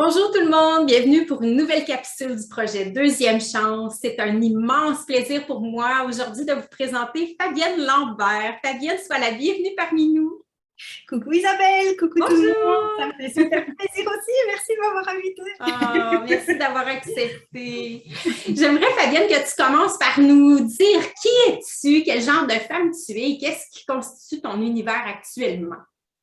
Bonjour tout le monde, bienvenue pour une nouvelle capsule du projet Deuxième Chance. C'est un immense plaisir pour moi aujourd'hui de vous présenter Fabienne Lambert. Fabienne, sois la bienvenue parmi nous. Coucou Isabelle, coucou tout le monde, ça Bonjour! me fait super plaisir aussi, merci de m'avoir invitée. Oh, merci d'avoir accepté. J'aimerais, Fabienne, que tu commences par nous dire qui es-tu, quel genre de femme tu es et qu'est-ce qui constitue ton univers actuellement.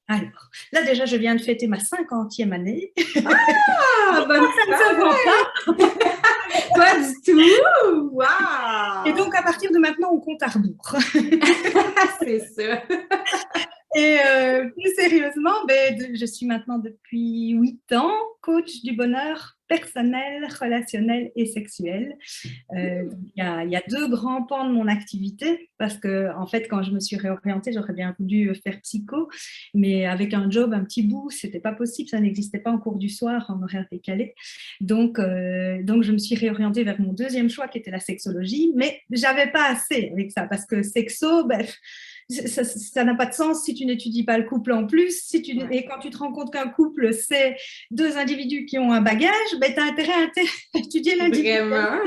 Alors, là déjà je viens de fêter ma 50e année. Ah, bonne Ça ne se voit pas. Pas du tout! Wow! Et donc à partir de maintenant on compte à rebours. C'est ça. Et plus sérieusement, je suis maintenant depuis 8 ans coach du bonheur personnel, relationnel et sexuel. Il y a deux grands pans de mon activité parce que en fait quand je me suis réorientée, j'aurais bien voulu faire psycho, mais avec un job un petit bout, c'était pas possible, ça n'existait pas en cours du soir en horaire décalé. Donc je me suis réorientée vers mon deuxième choix qui était la sexologie, mais j'avais pas assez avec ça parce que sexo, ça n'a pas de sens si tu n'étudies pas le couple en plus. Et quand tu te rends compte qu'un couple, c'est deux individus qui ont un bagage, tu as intérêt à étudier l'individu. Vraiment?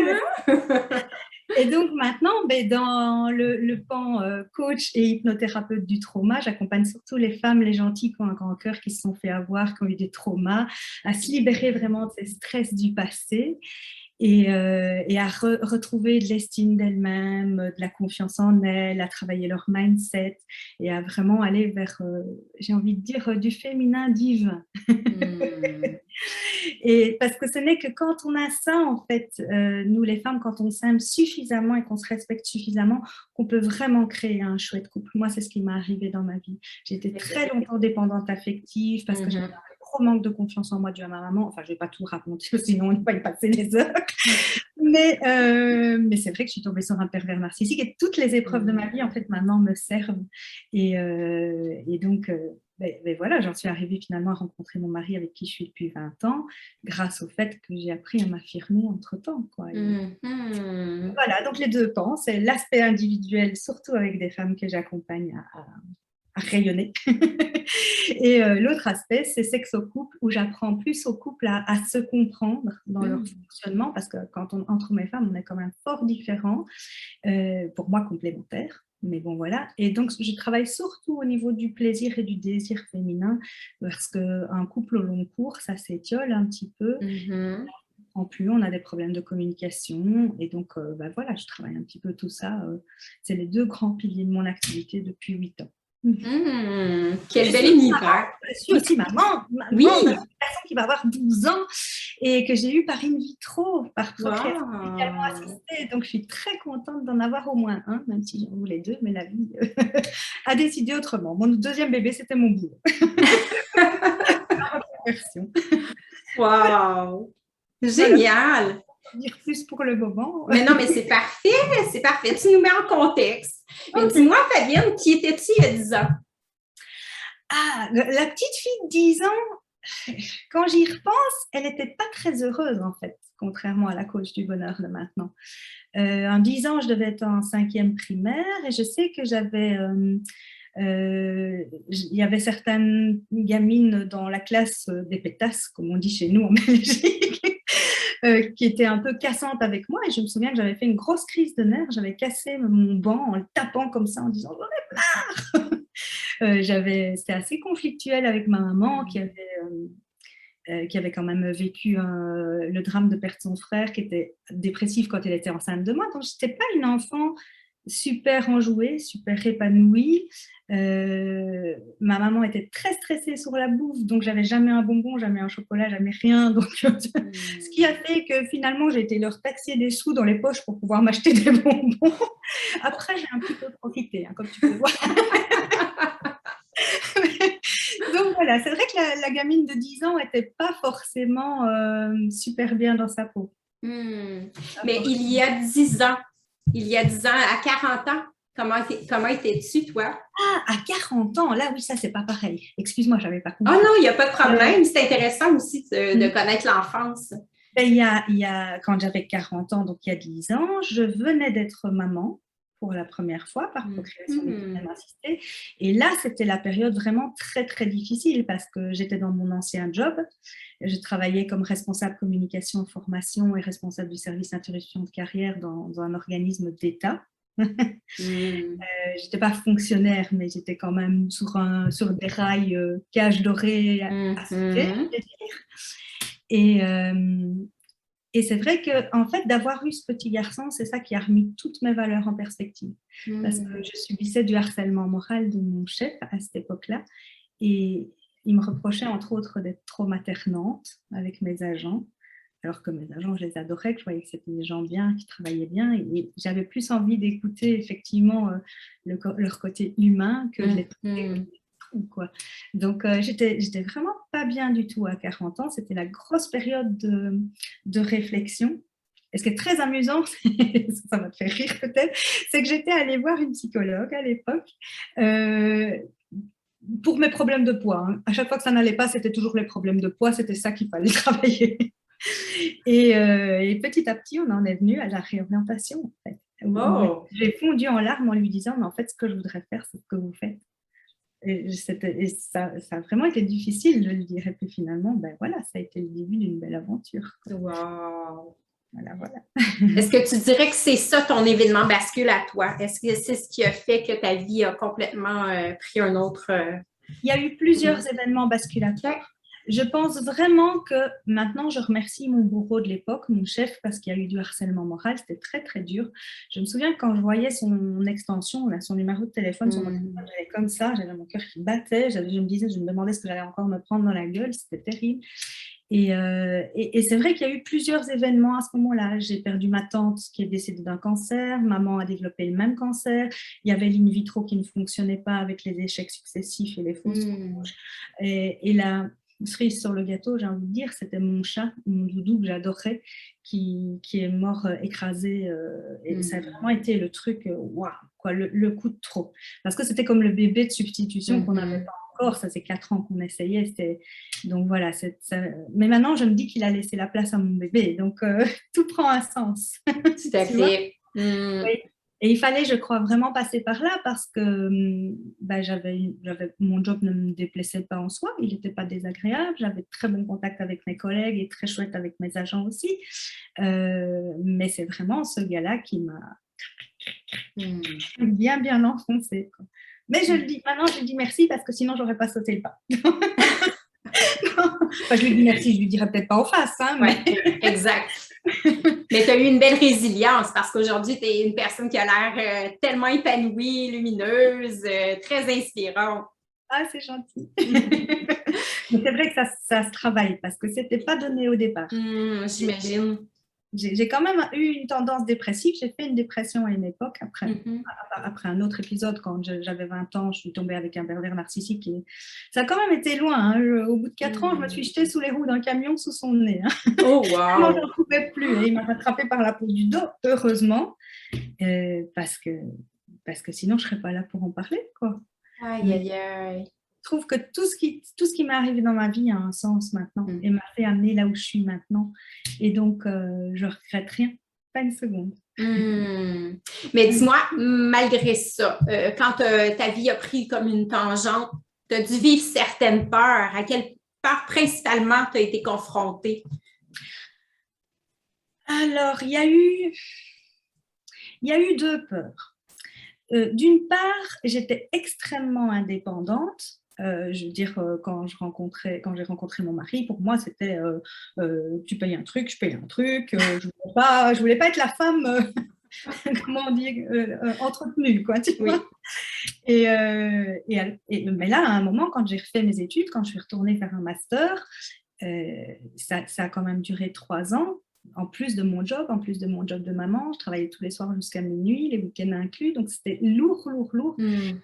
Et donc maintenant, dans le pan coach et hypnothérapeute du trauma, j'accompagne surtout les femmes, les gentilles qui ont un grand cœur, qui se sont fait avoir, qui ont eu des traumas, à se libérer vraiment de ces stress du passé. Et à retrouver de l'estime d'elle-même, de la confiance en elle, à travailler leur mindset et à vraiment aller vers, j'ai envie de dire, du féminin divin. Et parce que ce n'est que quand on a ça, en fait, nous les femmes, quand on s'aime suffisamment et qu'on se respecte suffisamment, qu'on peut vraiment créer un chouette couple. Moi, c'est ce qui m'est arrivé dans ma vie. J'ai été très longtemps dépendante affective parce que j'avais un gros manque de confiance en moi dû à ma maman. Enfin, je ne vais pas tout raconter, sinon on va y passer des heures. Mais c'est vrai que je suis tombée sur un pervers narcissique et toutes les épreuves de ma vie, en fait, maintenant me servent. Et donc, voilà, j'en suis arrivée finalement à rencontrer mon mari avec qui je suis depuis 20 ans, grâce au fait que j'ai appris à m'affirmer entre-temps, quoi. Voilà, donc les deux pans, c'est l'aspect individuel, surtout avec des femmes que j'accompagne à rayonner. Et l'autre aspect, c'est sexe au couple, où j'apprends plus au couple à se comprendre dans leur fonctionnement, parce que entre mes femmes, on est quand même fort différents, pour moi complémentaires. Mais bon, voilà. Et donc, je travaille surtout au niveau du plaisir et du désir féminin, parce qu'un couple au long cours, ça s'étiole un petit peu. En plus, on a des problèmes de communication. Et donc, voilà, je travaille un petit peu tout ça. C'est les deux grands piliers de mon activité depuis 8 ans. Quel bel univers! Je suis aussi maman Oui. D'une personne qui va avoir 12 ans et que j'ai eu par in vitro, par procréation médicalement assistée. Donc, je suis très contente d'en avoir au moins un, même si j'en voulais deux, mais la vie a décidé autrement. Mon deuxième bébé, c'était mon boulot. Wow! Génial! Dire plus pour le moment. Mais non, mais c'est parfait, c'est parfait. Tu nous mets en contexte. Mais dis-moi, Fabienne, qui étais-tu il y a 10 ans? Ah, la petite fille de 10 ans, quand j'y repense, elle n'était pas très heureuse, en fait, contrairement à la coach du bonheur de maintenant. En 10 ans, je devais être en 5e primaire et je sais que il y avait certaines gamines dans la classe des pétasses, comme on dit chez nous en Belgique, qui étaient un peu cassantes avec moi. Et je me souviens que j'avais fait une grosse crise de nerfs. J'avais cassé mon banc en le tapant comme ça, en disant « j'en ai marre !» C'était assez conflictuel avec ma maman qui avait quand même vécu le drame de perdre son frère, qui était dépressive quand elle était enceinte de moi. Donc, je n'étais pas une enfant super enjouée, super épanouie. Ma maman était très stressée sur la bouffe, donc j'avais jamais un bonbon, jamais un chocolat, jamais rien. Donc, ce qui a fait que finalement, j'ai été leur taxer des sous dans les poches pour pouvoir m'acheter des bonbons. Après, j'ai un petit peu profité, hein, comme tu peux voir. Donc voilà, c'est vrai que la gamine de 10 ans n'était pas forcément super bien dans sa peau. Mais il y a 10 ans, à 40 ans, comment étais-tu, toi? Ah, à 40 ans, là, oui, ça, c'est pas pareil. Excuse-moi, j'avais pas compris. Oh non, il n'y a pas de problème. C'est intéressant aussi de connaître l'enfance. Quand j'avais 40 ans, donc il y a 10 ans, je venais d'être maman. pour la première fois par procréation médicale assistée. Et là, c'était la période vraiment très, très difficile parce que j'étais dans mon ancien job. Je travaillais comme responsable communication, formation et responsable du service interruption de carrière dans un organisme d'État. J'étais pas fonctionnaire, mais j'étais quand même sur des rails cage dorée assistée. Et c'est vrai que, en fait, d'avoir eu ce petit garçon, c'est ça qui a remis toutes mes valeurs en perspective. Parce que je subissais du harcèlement moral de mon chef à cette époque-là. Et il me reprochait, entre autres, d'être trop maternante avec mes agents. Alors que mes agents, je les adorais, que je voyais que c'était des gens bien, qui travaillaient bien. Et j'avais plus envie d'écouter, effectivement, leur côté humain que je les trouvais quoi. Donc, j'étais vraiment pas bien du tout à 40 ans. C'était la grosse période de réflexion. Et ce qui est très amusant, ça va te faire rire peut-être, c'est que j'étais allée voir une psychologue à l'époque pour mes problèmes de poids. Hein. À chaque fois que ça n'allait pas, c'était toujours les problèmes de poids. C'était ça qu'il fallait travailler. Et petit à petit, on en est venu à la réorientation, en fait. J'ai fondu en larmes en lui disant, mais en fait, ce que je voudrais faire, c'est ce que vous faites. Et ça a vraiment été difficile de le dire. Et puis finalement, ben voilà, ça a été le début d'une belle aventure. Wow! Voilà. Est-ce que tu dirais que c'est ça ton événement bascule à toi? Est-ce que c'est ce qui a fait que ta vie a complètement pris un autre... Il y a eu plusieurs événements basculateurs. Je pense vraiment que maintenant, je remercie mon bourreau de l'époque, mon chef, parce qu'il y a eu du harcèlement moral. C'était très, très dur. Je me souviens quand je voyais son extension, là, son numéro de téléphone, sur mon téléphone, j'avais comme ça, j'avais mon cœur qui battait. Je me demandais ce que j'allais encore me prendre dans la gueule. C'était terrible. Et c'est vrai qu'il y a eu plusieurs événements à ce moment-là. J'ai perdu ma tante qui est décédée d'un cancer. Maman a développé le même cancer. Il y avait l'in vitro qui ne fonctionnait pas avec les échecs successifs et les fausses couches. Et la cerise sur le gâteau, j'ai envie de dire, c'était mon chat, mon doudou que j'adorais, qui est mort écrasé. Et ça a vraiment été le truc, waouh, quoi, le coup de trop. Parce que c'était comme le bébé de substitution qu'on n'avait pas encore. Ça fait 4 ans qu'on essayait. Donc voilà. Mais maintenant, je me dis qu'il a laissé la place à mon bébé. Donc tout prend un sens. Tout à fait. Oui. Et il fallait, je crois, vraiment passer par là parce que mon job ne me déplaisait pas en soi, il n'était pas désagréable, j'avais très bon contact avec mes collègues et très chouette avec mes agents aussi. Mais c'est vraiment ce gars-là qui m'a bien enfoncé. Quoi. Mais je le dis, maintenant je lui dis merci parce que sinon j'aurais pas sauté le pas. Enfin, je lui dis merci, je lui dirais peut-être pas en face. Hein, mais... Oui, exact. Mais tu as eu une belle résilience parce qu'aujourd'hui, tu es une personne qui a l'air tellement épanouie, lumineuse, très inspirante. Ah, c'est gentil. Mais c'est vrai que ça se travaille parce que c'était pas donné au départ. J'imagine. J'ai quand même eu une tendance dépressive. J'ai fait une dépression à une époque après un autre épisode. Quand j'avais 20 ans, je suis tombée avec un pervers narcissique. Et ça a quand même été loin. Hein. Au bout de 4 ans, je me suis jetée sous les roues d'un camion sous son nez. Hein. Oh, wow! Je n'en pouvais plus. Et il m'a rattrapée par la peau du dos, heureusement, parce que sinon, je ne serais pas là pour en parler. Quoi. Aïe. Je trouve que tout ce qui m'est arrivé dans ma vie a un sens maintenant et m'a fait amener là où je suis maintenant. Et donc, je ne regrette rien, pas une seconde. Mais dis-moi, malgré ça, quand ta vie a pris comme une tangente, tu as dû vivre certaines peurs. À quelle peur principalement tu as été confrontée? Alors, il y a eu 2 peurs. D'une part, j'étais extrêmement indépendante. Je veux dire, quand j'ai rencontré mon mari, pour moi, c'était tu payes un truc, je paye un truc. Je voulais pas être la femme, comment on dit, entretenue, quoi, tu vois. Mais là, à un moment, quand j'ai refait mes études, quand je suis retournée faire un master, ça a quand même duré 3 ans. En plus de mon job de maman, je travaillais tous les soirs jusqu'à minuit, les week-ends inclus, donc c'était lourd.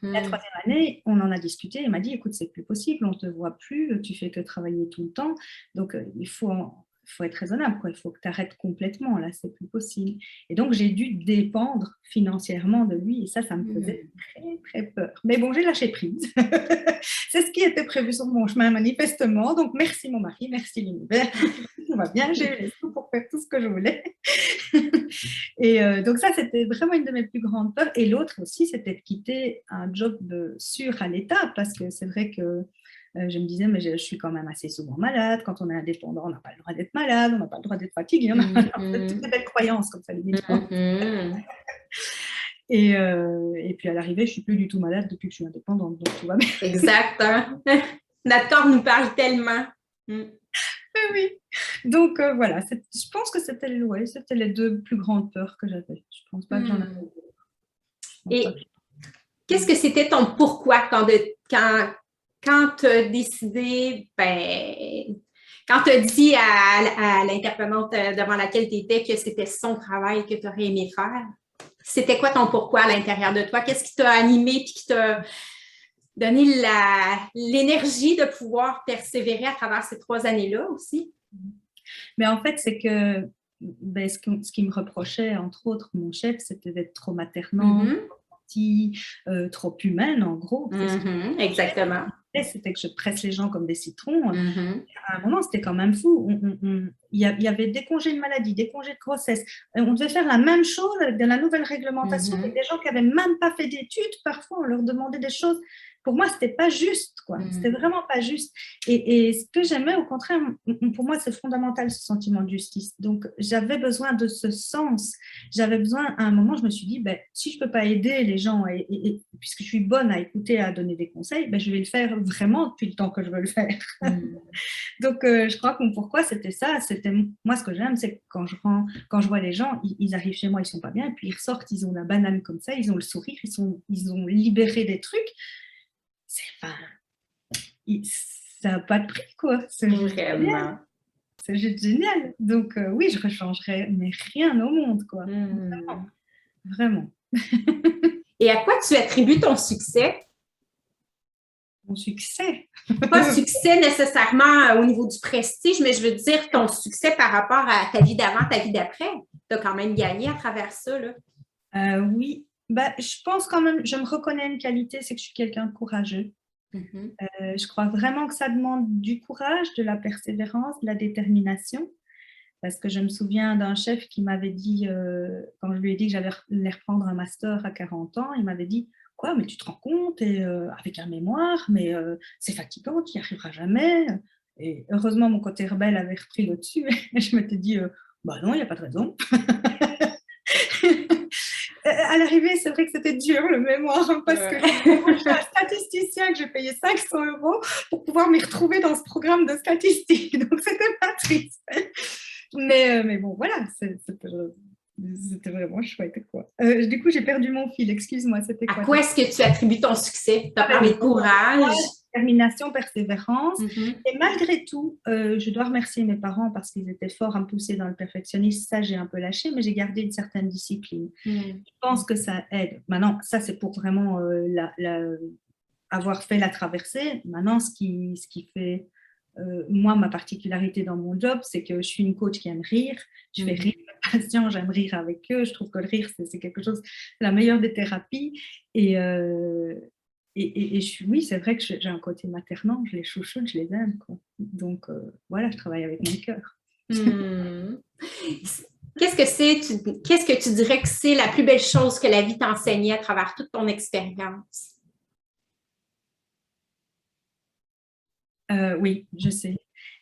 La 3e année, on en a discuté, il m'a dit, écoute, c'est plus possible, on ne te voit plus, tu fais que travailler tout le temps, donc il faut être raisonnable, quoi. Il faut que tu arrêtes complètement, là, c'est plus possible. Et donc, j'ai dû dépendre financièrement de lui, et ça me faisait très, très peur. Mais bon, j'ai lâché prise. C'est ce qui était prévu sur mon chemin, manifestement, donc merci mon mari, merci l'univers. tout va bien, j'ai eu les sous pour faire tout ce que je voulais. Et donc ça, c'était vraiment une de mes plus grandes peurs. Et l'autre aussi, c'était de quitter un job sûr à l'État, parce que c'est vrai que je me disais, mais je suis quand même assez souvent malade. Quand on est indépendant, on n'a pas le droit d'être malade, on n'a pas le droit d'être fatigué. On a toutes ces belles croyances comme ça, limite. Et puis à l'arrivée, je suis plus du tout malade depuis que je suis indépendante. Donc tout va bien. Exact. Hein? Notre corps nous parle tellement. Oui. Donc voilà, je pense que c'était les deux plus grandes peurs que j'avais. Je ne pense pas que j'en avais d'autres. Et qu'est-ce que c'était ton pourquoi quand tu as décidé, quand tu as dit à l'intervenante devant laquelle tu étais que c'était son travail que tu aurais aimé faire? C'était quoi ton pourquoi à l'intérieur de toi? Qu'est-ce qui t'a animé et qui t'a donné l'énergie de pouvoir persévérer à travers ces 3 années-là aussi? Mais en fait, c'est que ce qui me reprochait, entre autres, mon chef, c'était d'être trop maternante, trop humaine, en gros. Exactement. C'était que je presse les gens comme des citrons. À un moment, c'était quand même fou. Il y avait des congés de maladie, des congés de grossesse. On devait faire la même chose avec de la nouvelle réglementation. Avec des gens qui n'avaient même pas fait d'études, parfois, on leur demandait des choses. Pour moi, c'était pas juste, quoi. C'était vraiment pas juste. Et ce que j'aimais, au contraire, pour moi, c'est fondamental, ce sentiment de justice. Donc, j'avais besoin de ce sens. J'avais besoin, à un moment, je me suis dit, si je peux pas aider les gens, et puisque je suis bonne à écouter, à donner des conseils, je vais le faire vraiment depuis le temps que je veux le faire. Donc, je crois que pourquoi c'était ça. C'était, moi, ce que j'aime, c'est que quand je vois les gens, ils arrivent chez moi, ils sont pas bien, et puis ils ressortent, ils ont la banane comme ça, ils ont le sourire, ils ont libéré des trucs. Ça n'a pas de prix, quoi. C'est vraiment. C'est juste génial. Donc, oui, je ne rechangerais mais rien au monde, quoi. Vraiment. Et à quoi tu attribues ton succès? Mon succès? Pas succès nécessairement au niveau du prestige, mais je veux dire ton succès par rapport à ta vie d'avant, ta vie d'après. Tu as quand même gagné à travers ça, là. Oui. Je pense quand même, je me reconnais une qualité, c'est que je suis quelqu'un de courageux. Je crois vraiment que ça demande du courage, de la persévérance, de la détermination. Parce que je me souviens d'un chef qui m'avais dit, quand je lui ai dit que j'allais reprendre un master à 40 ans, il m'avait dit « Quoi, mais tu te rends compte, avec un mémoire, mais c'est fatigant, tu n'y arriveras jamais. » Et heureusement, mon côté rebelle avait repris le dessus. Et je m'étais dit « Non, il n'y a pas de raison. » À l'arrivée, c'est vrai que c'était dur le mémoire, parce que je suis un statisticien que j'ai payé 500 € pour pouvoir m'y retrouver dans ce programme de statistique. Donc, c'était pas triste. Mais bon, voilà, c'était vraiment chouette, quoi. Du coup, j'ai perdu mon fil, excuse-moi, c'était quoi? À quoi est-ce que tu attribues ton succès? Tu as parlé de courage. Détermination, persévérance. Et malgré tout, je dois remercier mes parents parce qu'ils étaient forts à me pousser dans le perfectionnisme. Ça, j'ai un peu lâché, mais j'ai gardé une certaine discipline. Je pense que ça aide. Maintenant, ça, c'est pour vraiment avoir fait la traversée. Maintenant, ce qui fait... moi, ma particularité dans mon job, c'est que je suis une coach qui aime rire. Je fais rire mes patients, j'aime rire avec eux. Je trouve que le rire, c'est quelque chose, c'est la meilleure des thérapies. Et oui, c'est vrai que j'ai un côté maternant, je les chouchoute, je les aime, quoi. Donc, voilà, je travaille avec mon cœur. Qu'est-ce que tu dirais que c'est la plus belle chose que la vie t'a enseignée à travers toute ton expérience? Oui, je sais.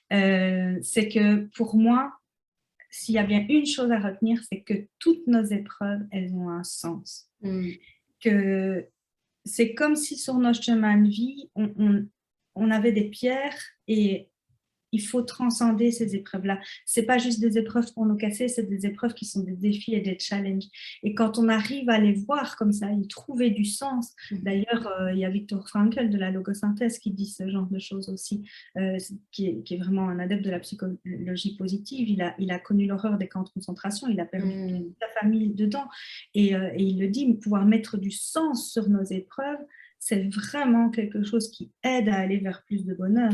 C'est que pour moi, s'il y a bien une chose à retenir, c'est que toutes nos épreuves, elles ont un sens. Que c'est comme si sur notre chemin de vie, on avait des pierres et il faut transcender ces épreuves-là. Ce n'est pas juste des épreuves pour nous casser, c'est des épreuves qui sont des défis et des challenges. Et quand on arrive à les voir comme ça, y trouver du sens. D'ailleurs, il y a Viktor Frankl de la logosynthèse qui dit ce genre de choses aussi, qui est vraiment un adepte de la psychologie positive. Il a connu l'horreur des camps de concentration, il a perdu toute sa famille dedans. Et il le dit, pouvoir mettre du sens sur nos épreuves, c'est vraiment quelque chose qui aide à aller vers plus de bonheur.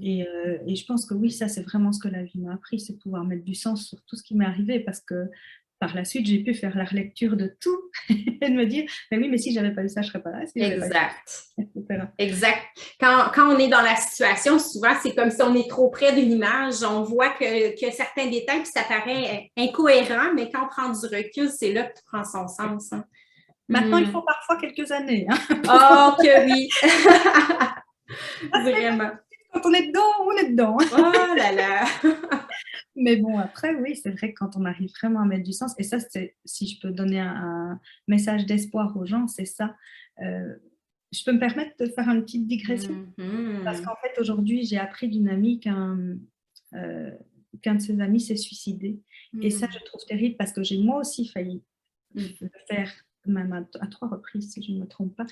Et je pense que oui, ça, c'est vraiment ce que la vie m'a appris, c'est pouvoir mettre du sens sur tout ce qui m'est arrivé, parce que par la suite, j'ai pu faire la relecture de tout et de me dire, mais oui, mais si j'avais pas eu ça, je serais pas là. Si Exact. pas eu ça, Exact. Quand on est dans la situation, souvent, c'est comme si on est trop près d'une image, on voit que certains détails, puis ça paraît incohérent, mais quand on prend du recul, c'est là que tout prend son sens. Hein. Maintenant, il faut parfois quelques années. Hein, oh, que oui! Vraiment. Quand on est dedans, on est dedans. Oh là là! Mais bon, après, oui, c'est vrai que quand on arrive vraiment à mettre du sens, et ça, c'est, si je peux donner un message d'espoir aux gens, c'est ça. Je peux me permettre de faire une petite digression parce qu'en fait, aujourd'hui, j'ai appris d'une amie qu'un de ses amis s'est suicidé. Et ça, je trouve terrible parce que j'ai moi aussi failli le faire, même à 3 reprises, si je ne me trompe pas.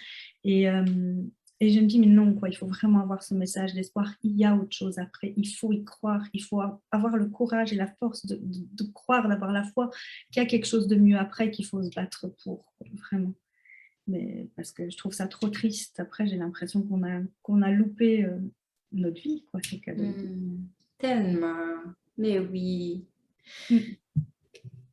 Et je me dis, mais non, quoi, il faut vraiment avoir ce message d'espoir. Il y a autre chose après. Il faut y croire. Il faut avoir le courage et la force de croire, d'avoir la foi qu'il y a quelque chose de mieux après, qu'il faut se battre pour, vraiment. Mais parce que je trouve ça trop triste. Après, j'ai l'impression qu'on a loupé notre vie, quoi. Tellement. Mais oui.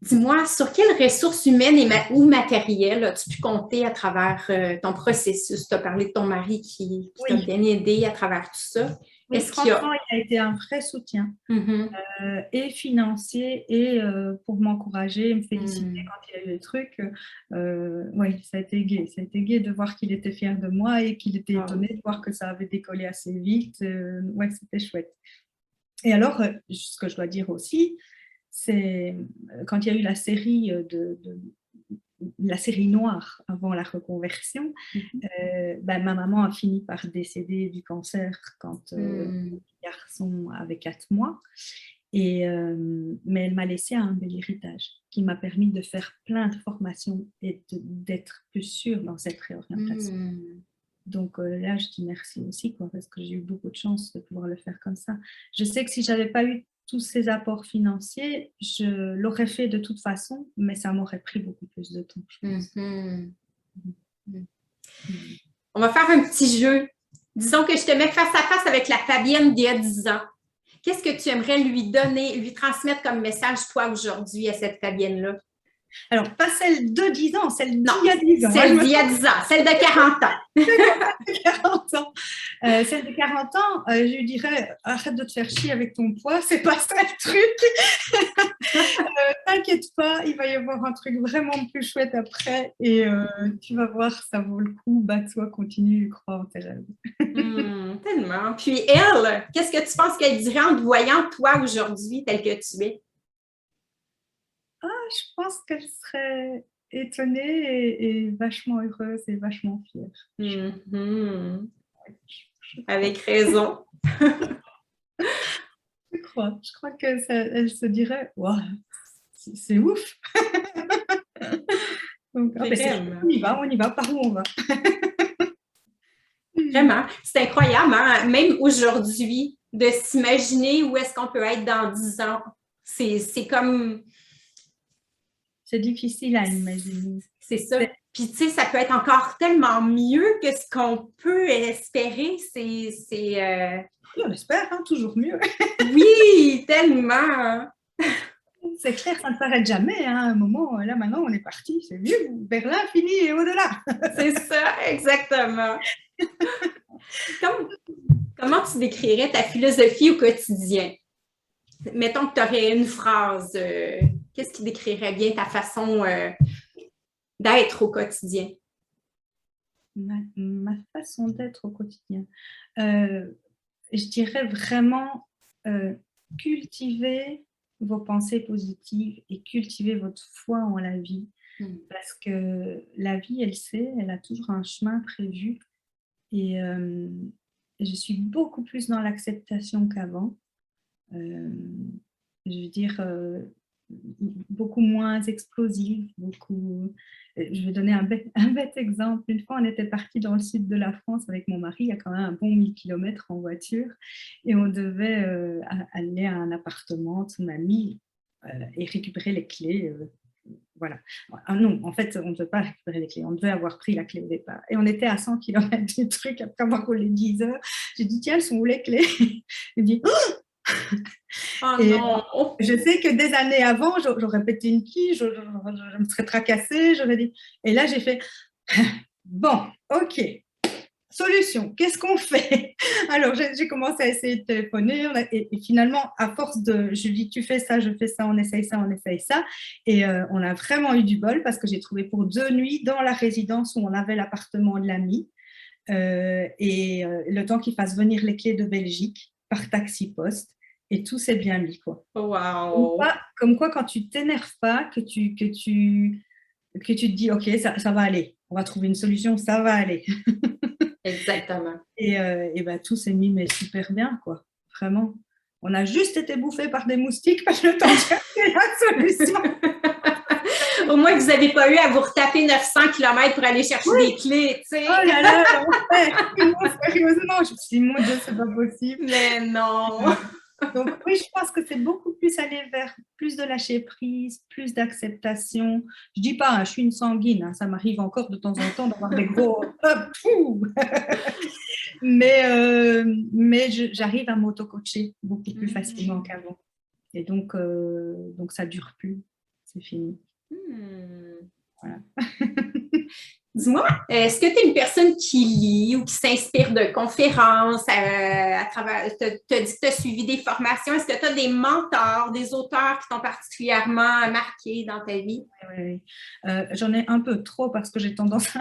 Dis-moi, sur quelles ressources humaines ou matérielles as-tu pu compter à travers ton processus? Tu as parlé de ton mari qui t'a bien aidé à travers tout ça. Oui, franchement, il a été un vrai soutien, et financier, et pour m'encourager, me féliciter quand il a eu des trucs. Oui, ça a été gai. Ça a été gai de voir qu'il était fier de moi et qu'il était étonné de voir que ça avait décollé assez vite. Oui, c'était chouette. Et alors, ce que je dois dire aussi, c'est quand il y a eu la série la série noire avant la reconversion, ma maman a fini par décéder du cancer quand le garçon avait 4 mois. Mais elle m'a laissé un bel héritage qui m'a permis de faire plein de formations et d'être plus sûre dans cette réorientation. Donc là, je dis merci aussi, quoi, parce que j'ai eu beaucoup de chance de pouvoir le faire comme ça. Je sais que si je n'avais pas eu tous ces apports financiers, je l'aurais fait de toute façon, mais ça m'aurait pris beaucoup plus de temps, je pense. On va faire un petit jeu. Disons que je te mets face à face avec la Fabienne d'il y a 10 ans. Qu'est-ce que tu aimerais lui donner, lui transmettre comme message, toi, aujourd'hui, à cette Fabienne-là? Alors, pas celle de 10 ans, celle d'il y a 10 ans. Celle d'il y a 10 ans, celle de 40 ans. Celle de 40 ans, je lui dirais, arrête de te faire chier avec ton poids, c'est pas ça le truc. T'inquiète pas, il va y avoir un truc vraiment plus chouette après et tu vas voir, ça vaut le coup, bats-toi, continue, crois en tes rêves. Tellement. Puis elle, qu'est-ce que tu penses qu'elle dirait en te voyant toi aujourd'hui tel que tu es? Je pense qu'elle serait étonnée et vachement heureuse et vachement fière. Avec raison. Je crois qu'elle se dirait, wow, c'est ouf. Donc, on y va, par où on va? Vraiment, c'est incroyable, hein? Même aujourd'hui, de s'imaginer où est-ce qu'on peut être dans 10 ans. C'est comme... C'est difficile à imaginer. C'est ça. Puis, tu sais, ça peut être encore tellement mieux que ce qu'on peut espérer. On espère, hein, toujours mieux. Oui, tellement. C'est clair, ça ne s'arrête jamais. Hein. À un moment, là, maintenant, on est parti. C'est mieux, vers l'infini et au-delà. C'est ça, exactement. Comment tu décrirais ta philosophie au quotidien? Mettons que tu aurais une phrase. Qu'est-ce qui décrirait bien ta façon d'être au quotidien? Ma façon d'être au quotidien. Je dirais vraiment cultiver vos pensées positives et cultiver votre foi en la vie. Parce que la vie, elle a toujours un chemin prévu. Et je suis beaucoup plus dans l'acceptation qu'avant. Je veux dire, beaucoup moins explosive, je vais donner un bête exemple. Une fois, on était parti dans le sud de la France avec mon mari, il y a quand même un bon 1000 km en voiture, et on devait aller à un appartement de son ami et récupérer les clés. Voilà. Ah non, en fait, on ne devait pas récupérer les clés, on devait avoir pris la clé au départ. Et on était à 100 km du truc après avoir roulé 10 heures. J'ai dit, tiens, elles sont où les clés? Il dit, oh Oh Et non! je sais que des années avant, j'aurais pété une quille, je me serais tracassée, j'aurais dit. Et là, j'ai fait, bon, ok, solution, qu'est-ce qu'on fait? Alors, j'ai commencé à essayer de téléphoner et finalement, à force je dis, tu fais ça, je fais ça, on essaye ça, on essaye ça. Et on a vraiment eu du bol parce que j'ai trouvé pour 2 nuits dans la résidence où on avait l'appartement de l'ami. Et le temps qu'il fasse venir les clés de Belgique par taxi-poste. Et tout s'est bien mis, quoi. Wow! Comme quoi, quand tu t'énerves pas, que tu te dis, OK, ça va aller, on va trouver une solution, ça va aller. Exactement. Et ben, tout s'est mis mais super bien, quoi. Vraiment. On a juste été bouffé par des moustiques parce que le temps de chercher la solution. Au moins, vous n'avez pas eu à vous retaper 900 km pour aller chercher des clés, tu sais. Oh là là, l'enfer. Sérieusement, je me suis dit, mon Dieu, c'est pas possible. Mais non. Donc oui, je pense que c'est beaucoup plus aller vers plus de lâcher prise, plus d'acceptation. Je dis pas, hein, je suis une sanguine, hein, ça m'arrive encore de temps en temps d'avoir des gros mais j'arrive à m'auto-coacher beaucoup plus facilement qu'avant. Et donc ça dure plus, c'est fini. Voilà. Dis-moi, est-ce que tu es une personne qui lit ou qui s'inspire de conférences à travers, tu as dit que tu as suivi des formations. Est-ce que tu as des mentors, des auteurs qui t'ont particulièrement marqué dans ta vie? Oui. J'en ai un peu trop parce que j'ai tendance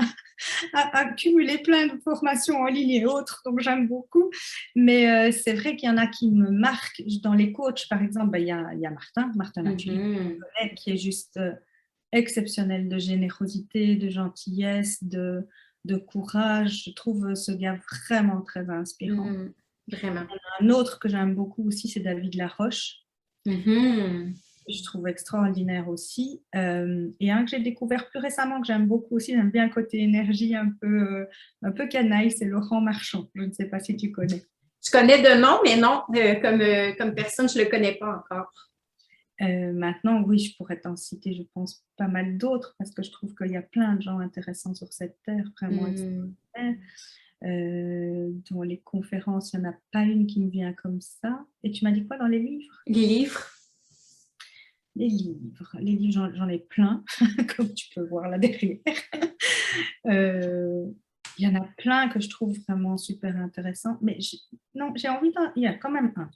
à cumuler plein de formations en ligne et autres, donc j'aime beaucoup. Mais c'est vrai qu'il y en a qui me marquent. Dans les coachs, par exemple, il y a Martin Latulippe, qui est juste exceptionnel de générosité, de gentillesse, de courage. Je trouve ce gars vraiment très inspirant. Vraiment. Un autre que j'aime beaucoup aussi, c'est David Laroche. Je trouve extraordinaire aussi. Et un que j'ai découvert plus récemment, que j'aime beaucoup aussi, j'aime bien le côté énergie un peu canaille, c'est Laurent Marchand. Je ne sais pas si tu connais. Je connais de nom, mais non, comme personne, je ne le connais pas encore. Maintenant, oui, je pourrais t'en citer, je pense, pas mal d'autres, parce que je trouve qu'il y a plein de gens intéressants sur cette terre, vraiment extraordinaires. Dans les conférences, il n'y en a pas une qui me vient comme ça. Et tu m'as dit quoi dans les livres? Les livres? Les livres, j'en ai plein, comme tu peux voir là derrière. Il y en a plein que je trouve vraiment super intéressants. Mais j'ai envie il y a quand même un.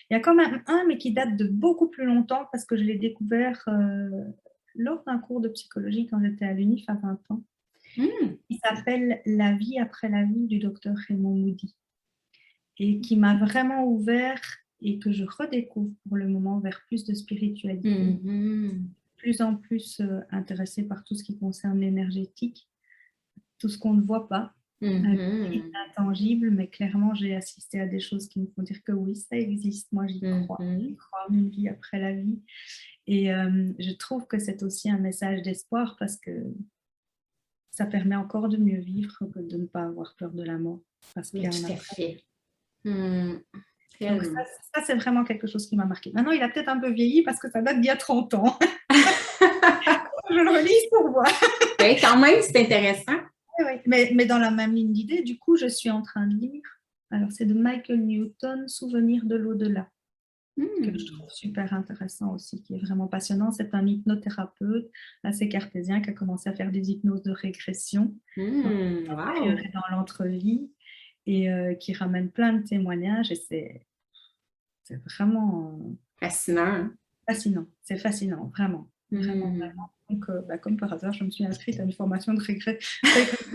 Il y a quand même un, mais qui date de beaucoup plus longtemps parce que je l'ai découvert lors d'un cours de psychologie quand j'étais à l'UNIF à 20 ans. Il s'appelle La vie après la vie du docteur Raymond Moody. Et qui m'a vraiment ouvert et que je redécouvre pour le moment vers plus de spiritualité. De plus en plus intéressée par tout ce qui concerne l'énergétique. Tout ce qu'on ne voit pas, intangible, mais clairement, j'ai assisté à des choses qui me font dire que oui, ça existe. Moi, j'y crois. J'y crois en une vie après la vie. Et je trouve que c'est aussi un message d'espoir parce que ça permet encore de mieux vivre que de ne pas avoir peur de la mort. Parce qu'il y a un après. Donc ça, c'est vraiment quelque chose qui m'a marqué. Maintenant, il a peut-être un peu vieilli parce que ça date d'il y a 30 ans. Je le relis pour voir. Oui, quand même, c'est intéressant. Oui. Mais dans la même ligne d'idée, du coup, je suis en train de lire. Alors, c'est de Michael Newton, Souvenirs de l'au-delà, que je trouve super intéressant aussi, qui est vraiment passionnant. C'est un hypnothérapeute assez cartésien qui a commencé à faire des hypnoses de régression dans l'entre-vie et qui ramène plein de témoignages. Et c'est vraiment fascinant. Fascinant, c'est fascinant, vraiment. Vraiment. Donc, comme par hasard, je me suis inscrite à une formation de régression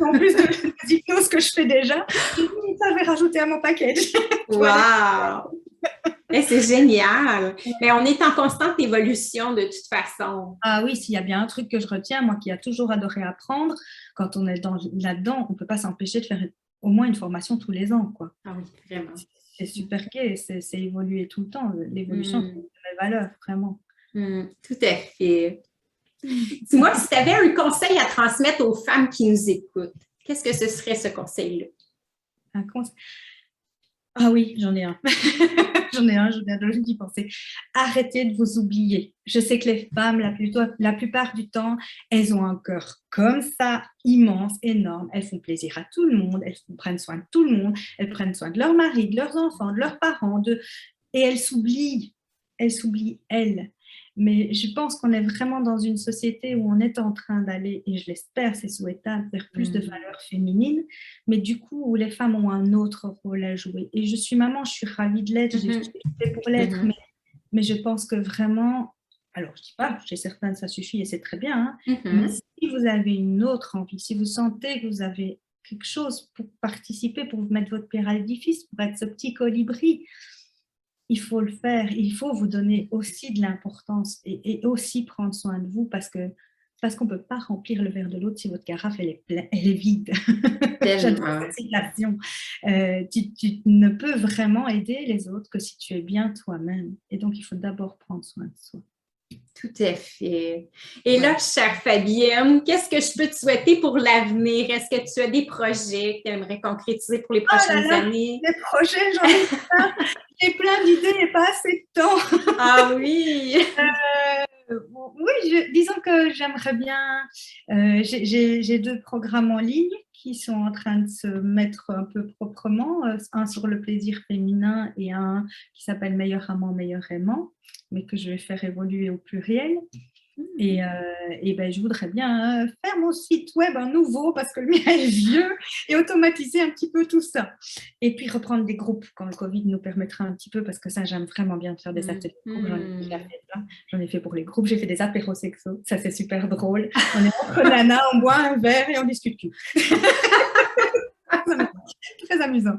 en plus des hypnoses que je fais déjà. Ça, je vais rajouter à mon package. Wow! Et c'est génial! Mais on est en constante évolution de toute façon. Ah oui, s'il y a bien un truc que je retiens, moi qui a toujours adoré apprendre, quand on est là-dedans, on ne peut pas s'empêcher de faire au moins une formation tous les ans, quoi. Ah oui, vraiment. C'est super gai, c'est évoluer tout le temps. L'évolution, c'est une vraie valeur, vraiment. Tout à fait. Dis-moi, si tu avais un conseil à transmettre aux femmes qui nous écoutent, qu'est-ce que ce serait ce conseil-là? Un conseil? Ah oui, j'en ai un. Je viens d'y penser. Arrêtez de vous oublier. Je sais que les femmes, la plupart du temps, elles ont un cœur comme ça, immense, énorme. Elles font plaisir à tout le monde, elles prennent soin de tout le monde, elles prennent soin de leur mari, de leurs enfants, de leurs parents, et elles s'oublient. elle s'oublie elle. Mais je pense qu'on est vraiment dans une société où on est en train d'aller, et je l'espère, c'est souhaitable, vers plus de valeurs féminines, mais du coup où les femmes ont un autre rôle à jouer. Et je suis maman, je suis ravie de l'être, j'ai tout fait pour l'être, mais je pense que vraiment, alors je dis pas, chez certaines ça suffit et c'est très bien, mais si vous avez une autre envie, si vous sentez que vous avez quelque chose pour participer, pour vous mettre votre pierre à l'édifice, pour être ce petit colibri, il faut le faire, il faut vous donner aussi de l'importance et aussi prendre soin de vous parce qu'on ne peut pas remplir le verre de l'autre si votre carafe elle est vide. J'adore cette citation. Tu ne peux vraiment aider les autres que si tu es bien toi-même. Et donc, il faut d'abord prendre soin de soi. Tout à fait. Et là, chère Fabienne, qu'est-ce que je peux te souhaiter pour l'avenir? Est-ce que tu as des projets que tu aimerais concrétiser pour les prochaines années? Les projets, j'en ai plein. J'ai plein d'idées et pas assez de temps. Ah oui! Oui, disons que j'aimerais bien. J'ai 2 programmes en ligne qui sont en train de se mettre un peu proprement. Un sur le plaisir féminin et un qui s'appelle Meilleur amant, meilleur aimant, mais que je vais faire évoluer au pluriel. Et ben, je voudrais bien faire mon site web un nouveau parce que le mien est vieux et automatiser un petit peu tout ça. Et puis reprendre des groupes quand le Covid nous permettra un petit peu parce que ça, j'aime vraiment bien de faire des ateliers de groupes. J'en ai déjà fait là. J'en ai fait pour les groupes. J'ai fait des apéros sexo. Ça, c'est super drôle. On est entre nanas, on boit un verre et on discute tout. Très amusant.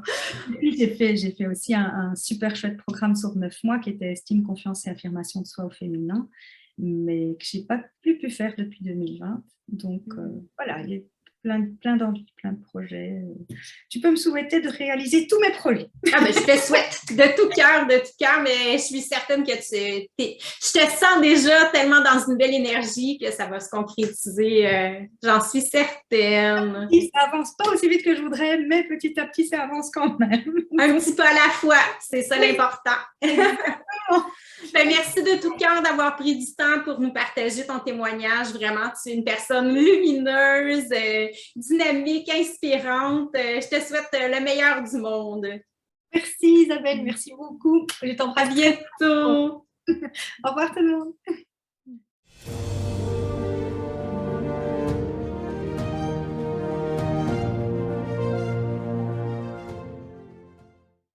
Et puis, j'ai fait aussi un super chouette programme sur 9 mois qui était estime, confiance et affirmation de soi au féminin, mais que je n'ai pas pu faire depuis 2020. Donc, voilà, il y a plein d'envies, plein de projets. Tu peux me souhaiter de réaliser tous mes projets. Ah ben, je te souhaite de tout cœur, mais je suis certaine que je te sens déjà tellement dans une belle énergie que ça va se concrétiser. J'en suis certaine. Ça avance pas aussi vite que je voudrais, mais petit à petit, ça avance quand même. Un petit peu à la fois, c'est ça l'important. Ben, merci de tout cœur d'avoir pris du temps pour nous partager ton témoignage. Vraiment, tu es une personne lumineuse, dynamique, inspirante. Je te souhaite le meilleur du monde. Merci Isabelle, merci beaucoup. Je t'embrasse. À bientôt. Au revoir tout le monde.